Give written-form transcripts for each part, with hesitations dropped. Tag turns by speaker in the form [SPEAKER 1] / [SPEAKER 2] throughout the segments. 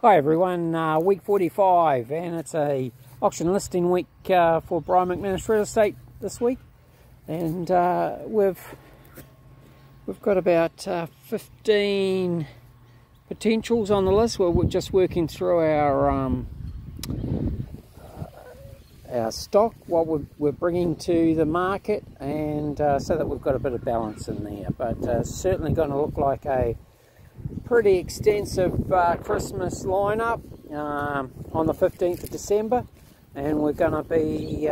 [SPEAKER 1] Hi everyone, week 45, and it's a auction listing week for Brian McManus Real Estate this week, and we've got about 15 potentials on the list. We're just working through our stock, what we're bringing to the market, and so that we've got a bit of balance in there. But it's certainly going to look like a pretty extensive Christmas lineup on the 15th of December, and we're going to be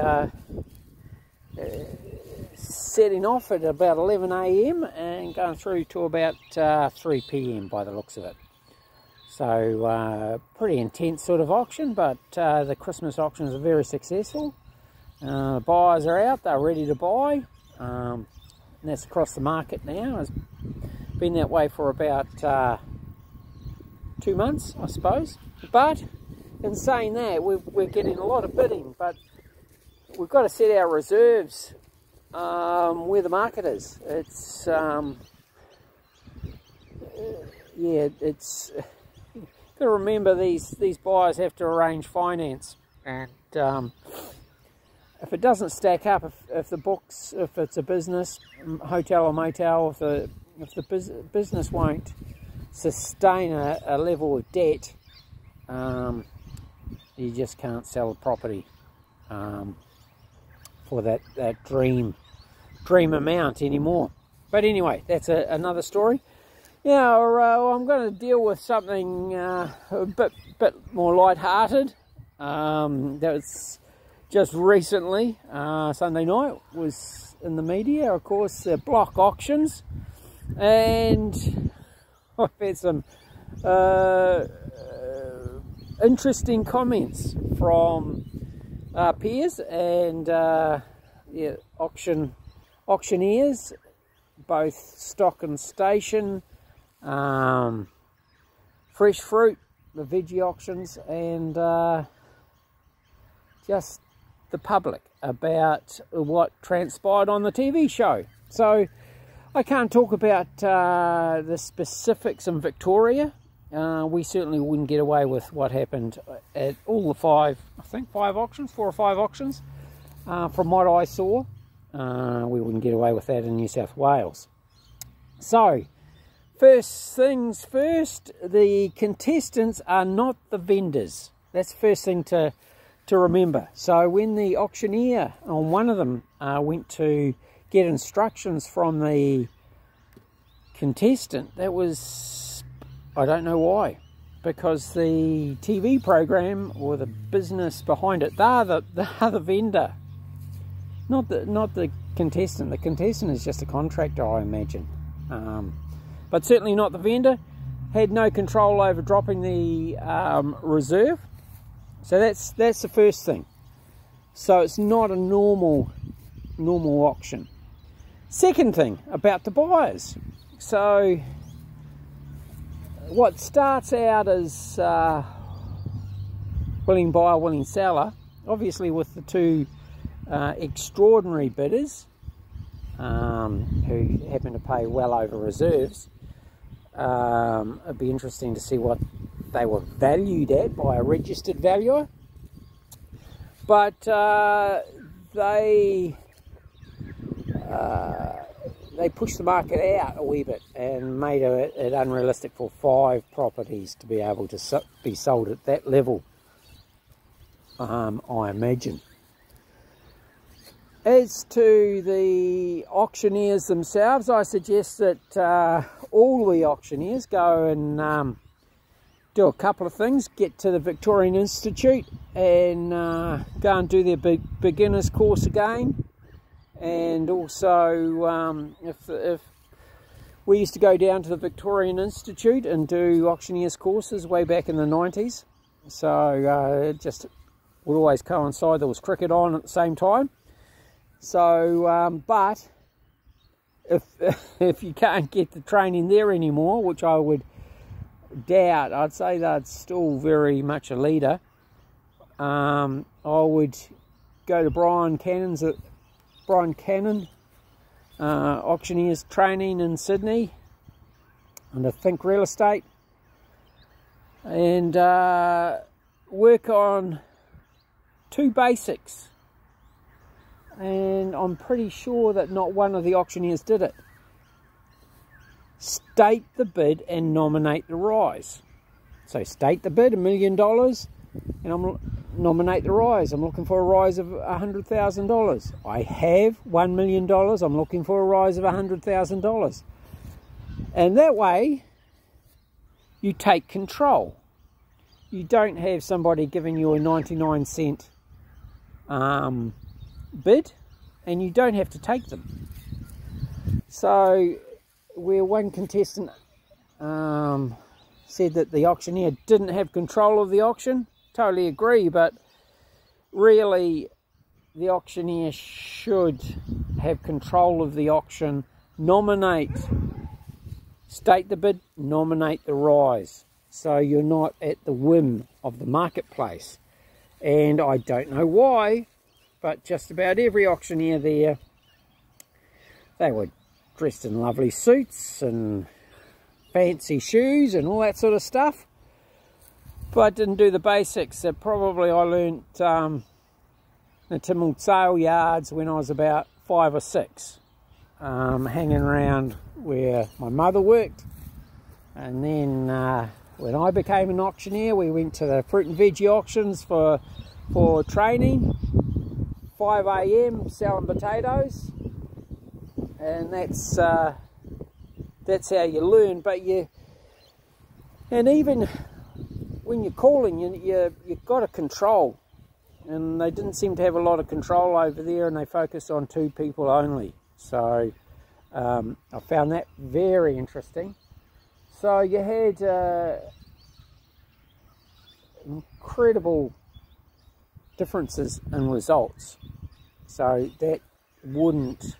[SPEAKER 1] setting off at about 11 AM and going through to about 3 PM by the looks of it. So pretty intense sort of auction, but the Christmas auctions are very successful. Buyers are out, they're ready to buy, and that's across the market now. It's been that way for about 2 months, I suppose. But in saying that, we're getting a lot of bidding, but we've got to set our reserves where the market is. It's it's got to remember these buyers have to arrange finance, and if it doesn't stack up, if the books, if it's a business, hotel or motel, if the business won't sustain a level of debt, you just can't sell the property for that dream amount anymore. But anyway, that's another story. Now I'm going to deal with something a bit more light-hearted. That was just recently, Sunday night, was in the media, of course, block auctions. And I've had some interesting comments from peers and auctioneers, both stock and station, fresh fruit, the veggie auctions, and just the public about what transpired on the TV show. So I can't talk about the specifics in Victoria. We certainly wouldn't get away with what happened at all the five auctions, 4 or 5 auctions. From what I saw, we wouldn't get away with that in New South Wales. So, first things first, the contestants are not the vendors. That's the first thing to remember. So when the auctioneer on one of them went to get instructions from the contestant, that was, I don't know why, because the TV program or the business behind it, they're the vendor, not the contestant. The contestant is just a contractor, I imagine, but certainly not the vendor. Had no control over dropping the reserve. So that's the first thing. So it's not a normal auction. Second thing about the buyers. So what starts out as willing buyer, willing seller, obviously with the two extraordinary bidders who happen to pay well over reserves, it'd be interesting to see what they were valued at by a registered valuer. But they pushed the market out a wee bit and made it unrealistic for 5 properties to be able to be sold at that level, I imagine. As to the auctioneers themselves, I suggest that all the auctioneers go and do a couple of things. Get to the Victorian Institute and go and do their beginner's course again. And also, if we used to go down to the Victorian Institute and do auctioneers courses way back in the 90s, so it just would always coincide. There was cricket on at the same time. So, but if you can't get the training there anymore, which I would doubt, I'd say that's still very much a leader. I would go to Brian Cannon auctioneers training in Sydney under Think Real Estate. and work on two basics. And I'm pretty sure that not one of the auctioneers did it. State the bid and nominate the rise. So state the bid, $1 million, and I'm nominate the rise. I'm looking for a rise of $100,000. I have $1 million. I'm looking for a rise of $100,000. And that way, you take control. You don't have somebody giving you a 99-cent bid, and you don't have to take them. So where one contestant said that the auctioneer didn't have control of the auction, totally agree, but really the auctioneer should have control of the auction, state the bid, nominate the rise, so you're not at the whim of the marketplace. And I don't know why, but just about every auctioneer there, they were dressed in lovely suits and fancy shoes and all that sort of stuff, but didn't do the basics that probably I learnt the Timald sale yards when I was about 5 or 6, hanging around where my mother worked. And then when I became an auctioneer, we went to the fruit and veggie auctions for training. 5 AM selling potatoes, and that's how you learn. But and even when you're calling, you've got to control, and they didn't seem to have a lot of control over there, and they focused on 2 people only. So I found that very interesting. So you had incredible differences in results. So that wouldn't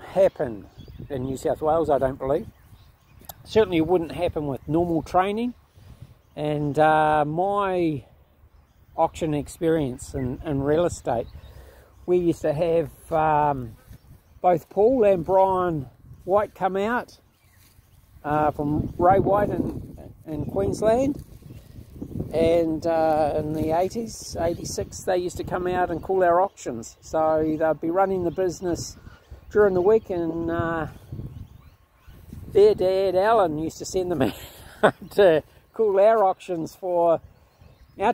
[SPEAKER 1] happen in New South Wales, I don't believe. Certainly it wouldn't happen with normal training. And my auction experience in real estate, we used to have both Paul and Brian White come out from Ray White in Queensland. And in the 80s, 86, they used to come out and call our auctions. So they'd be running the business during the week, and their dad, Alan, used to send them out to call our auctions out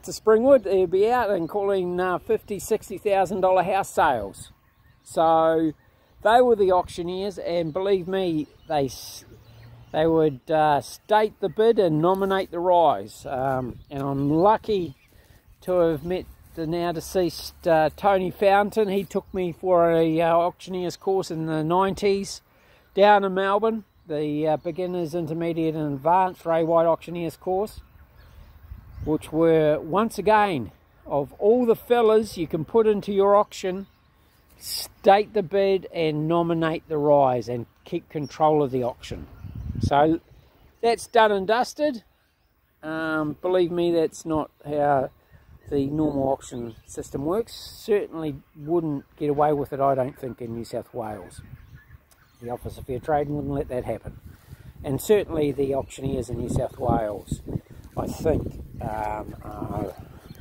[SPEAKER 1] to Springwood. They'd be out and calling $50,000, $60,000 house sales. So they were the auctioneers, and believe me, they would state the bid and nominate the rise. And I'm lucky to have met the now deceased Tony Fountain. He took me for a auctioneer's course in the 90s down in Melbourne, the beginners, intermediate and advanced Ray White auctioneer's course, which were, once again, of all the fellas you can put into your auction, state the bid and nominate the rise and keep control of the auction. So that's done and dusted. Believe me, that's not how the normal auction system works. Certainly wouldn't get away with it, I don't think, in New South Wales. The Office of Fair Trade wouldn't let that happen. And certainly the auctioneers in New South Wales, I think,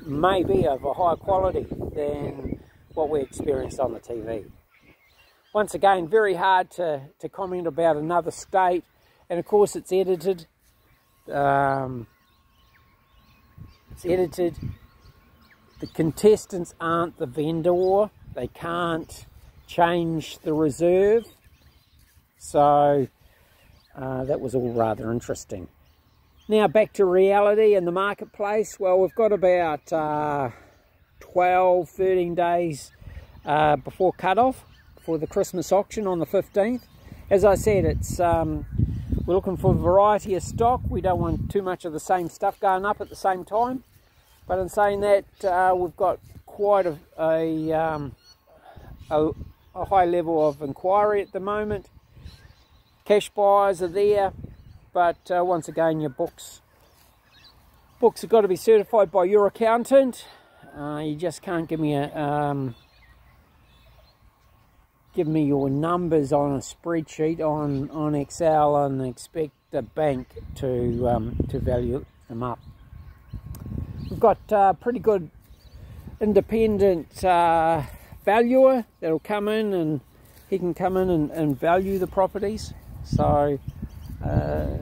[SPEAKER 1] may be of a higher quality than what we experienced on the TV. Once again, very hard to comment about another state. And of course it's edited. The contestants aren't the vendor. They can't change the reserve. So that was all rather interesting. Now back to reality in the marketplace. Well, we've got about 12, 13 days before cut-off for the Christmas auction on the 15th. As I said, it's we're looking for a variety of stock. We don't want too much of the same stuff going up at the same time. But in saying that, we've got quite a high level of inquiry at the moment. Cash buyers are there, but once again, your books have got to be certified by your accountant. You just can't give me your numbers on a spreadsheet on Excel and expect the bank to value them up. We've got pretty good independent valuer that'll come in, and he can come in and value the properties. So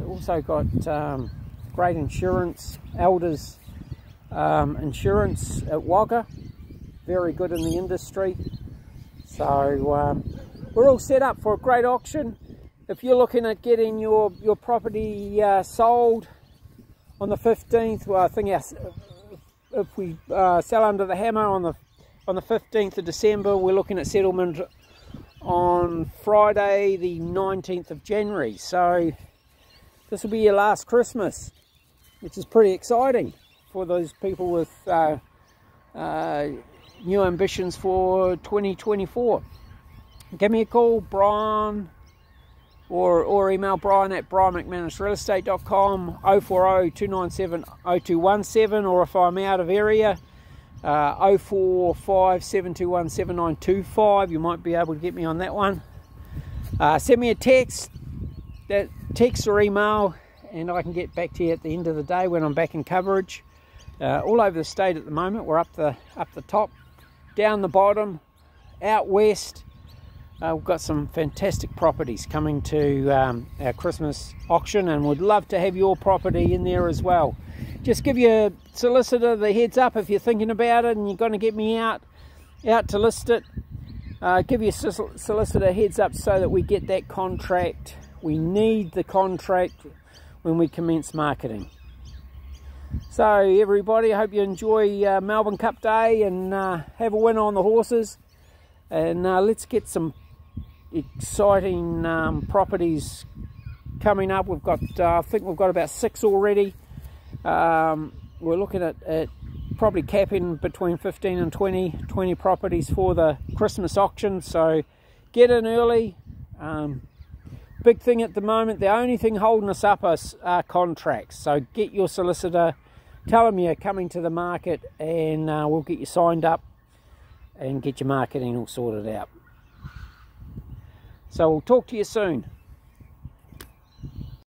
[SPEAKER 1] also got great insurance, Elders Insurance at Wagga, very good in the industry. So we're all set up for a great auction. If you're looking at getting your property sold on the 15th, well, I think if we sell under the hammer on the 15th of December, we're looking at settlement on Friday the 19th of January. So this will be your last Christmas, which is pretty exciting for those people with new ambitions for 2024. Give me a call, Brian, or email Brian at brianmcmanusrealestate.com, 040 297 0217, or if I'm out of area, 045 721 7925. You might be able to get me on that one. Send me a text or email, and I can get back to you at the end of the day when I'm back in coverage. All over the state at the moment. We're up the top, down the bottom, out west. We've got some fantastic properties coming to our Christmas auction, and would love to have your property in there as well. Just give your solicitor the heads up if you're thinking about it and you're going to get me out to list it. Give your solicitor a heads up so that we get that contract. We need the contract when we commence marketing. So everybody, I hope you enjoy Melbourne Cup Day and have a win on the horses. And let's get some exciting properties coming up. We've got, I think we've got about 6 already. We're looking at probably capping between 15 and 20 properties for the Christmas auction. So get in early. Big thing at the moment, the only thing holding us up are contracts. So get your solicitor, tell them you're coming to the market, and we'll get you signed up and get your marketing all sorted out. So we'll talk to you soon.